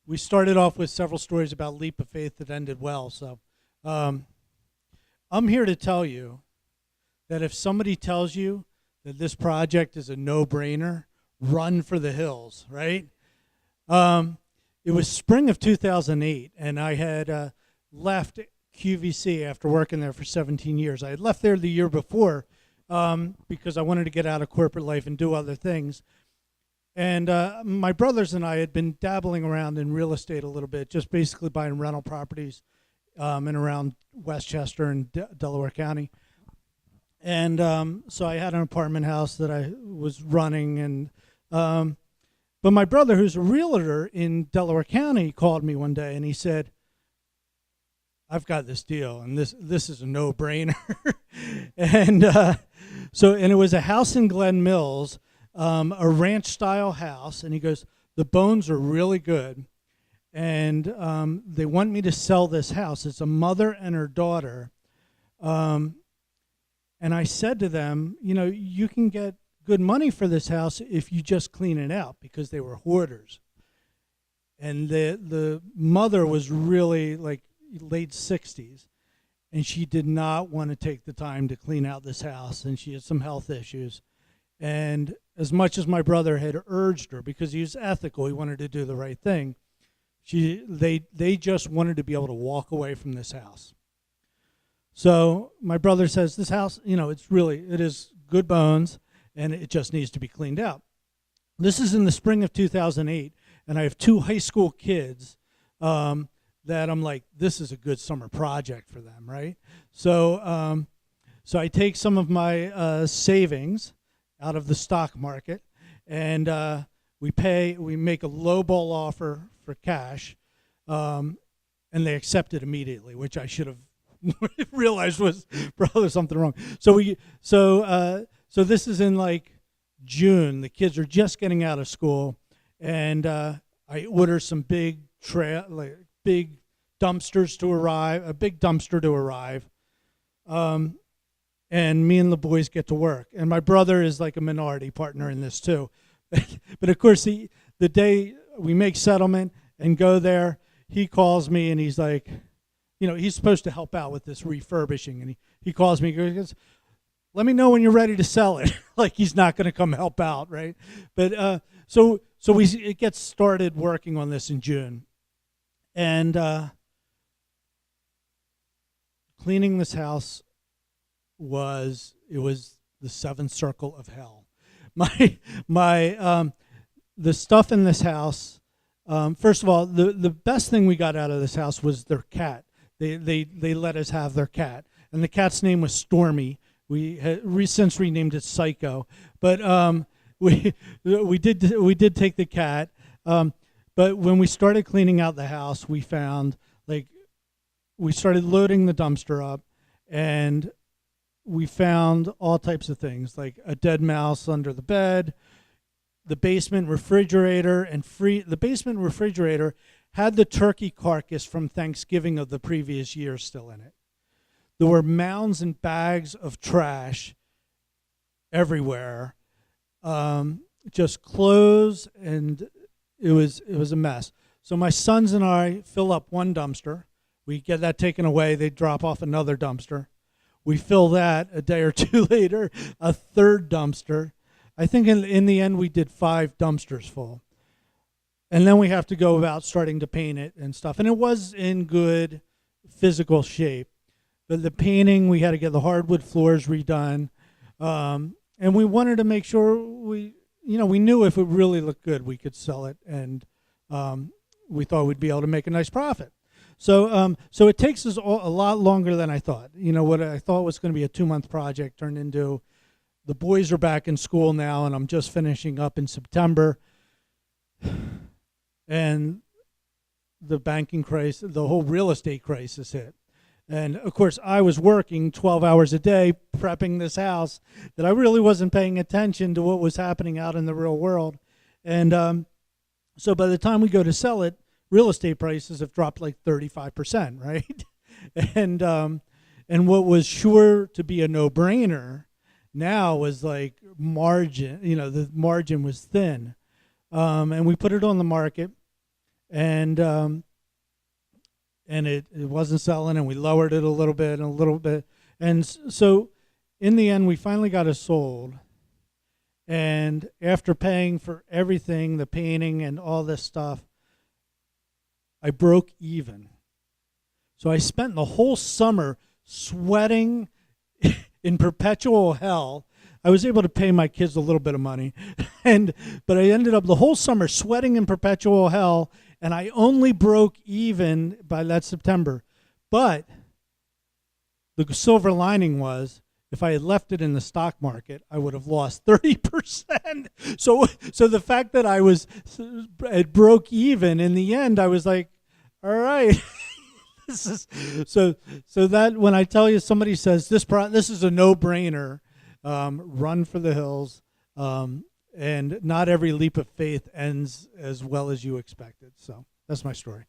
we started off with several stories about leap of faith that ended well. So um, I'm here to tell you that if somebody tells you that this project is a no-brainer, run for the hills, right? Um, it was spring of 2008, and I had left QVC after working there for 17 years. I had left there the year before because I wanted to get out of corporate life and do other things. And my brothers and I had been dabbling around in real estate a little bit, just basically buying rental properties in around Westchester and Delaware County. And so I had an apartment house that I was running. But my brother, who's a realtor in Delaware County, called me one day and he said, I've got this deal, and this is a no-brainer. and and it was a house in Glen Mills, a ranch-style house, and he goes, the bones are really good, and they want me to sell this house. It's a mother and her daughter, and I said to them, you can get good money for this house if you just clean it out, because they were hoarders. And the mother was really like late 60s, and she did not want to take the time to clean out this house, and she had some health issues. And as much as my brother had urged her, because he was ethical, he wanted to do the right thing, they just wanted to be able to walk away from this house. So my brother says, this house, it is good bones, and it just needs to be cleaned out. This is in the spring of 2008, and I have two high school kids that I'm like, this is a good summer project for them, right? So so I take some of my savings out of the stock market, and we make a lowball offer for cash, and they accept it immediately, which I should have realized was probably something wrong. So this is in like June. The kids are just getting out of school, and I order some big dumpsters to arrive, a big dumpster to arrive, and me and the boys get to work. And my brother is like a minority partner in this too. But of course, the day we make settlement and go there, he calls me and he's like, he's supposed to help out with this refurbishing. And he calls me, he goes, let me know when you're ready to sell it. Like he's not going to come help out, right? But it gets started working on this in June. And cleaning this house was the seventh circle of hell. The stuff in this house. First of all, the best thing we got out of this house was their cat. They let us have their cat, and the cat's name was Stormy. We had since renamed it Psycho, but we did take the cat. But when we started cleaning out the house, we found we started loading the dumpster up, and we found all types of things, like a dead mouse under the bed, the basement refrigerator, the basement refrigerator had the turkey carcass from Thanksgiving of the previous year still in it. There were mounds and bags of trash everywhere, just clothes, and it was a mess. So my sons and I fill up one dumpster. We get that taken away. They drop off another dumpster. We fill that a day or two later, a third dumpster. I think in the end we did 5 dumpsters full. And then we have to go about starting to paint it and stuff. And it was in good physical shape. But the painting, we had to get the hardwood floors redone. And we wanted to make sure we knew if it really looked good, we could sell it. And we thought we'd be able to make a nice profit. So it takes us a lot longer than I thought. What I thought was going to be a 2-month project turned into, the boys are back in school now, and I'm just finishing up in September. And the banking crisis, the whole real estate crisis hit. And of course, I was working 12 hours a day prepping this house that I really wasn't paying attention to what was happening out in the real world. And so by the time we go to sell it, real estate prices have dropped like 35%, right? And what was sure to be a no-brainer now was like margin. The margin was thin. And we put it on the market, and it wasn't selling, and we lowered it a little bit and a little bit, and so in the end we finally got it sold. And after paying for everything, the painting and all this stuff, I broke even. So I spent the whole summer sweating in perpetual hell. I was able to pay my kids a little bit of money, but I ended up the whole summer sweating in perpetual hell, and I only broke even by that September. But the silver lining was, if I had left it in the stock market, I would have lost 30%. So the fact that it broke even in the end, I was like, all right. This is so that when I tell you, somebody says this is a no-brainer, run for the hills, and not every leap of faith ends as well as you expected. So that's my story.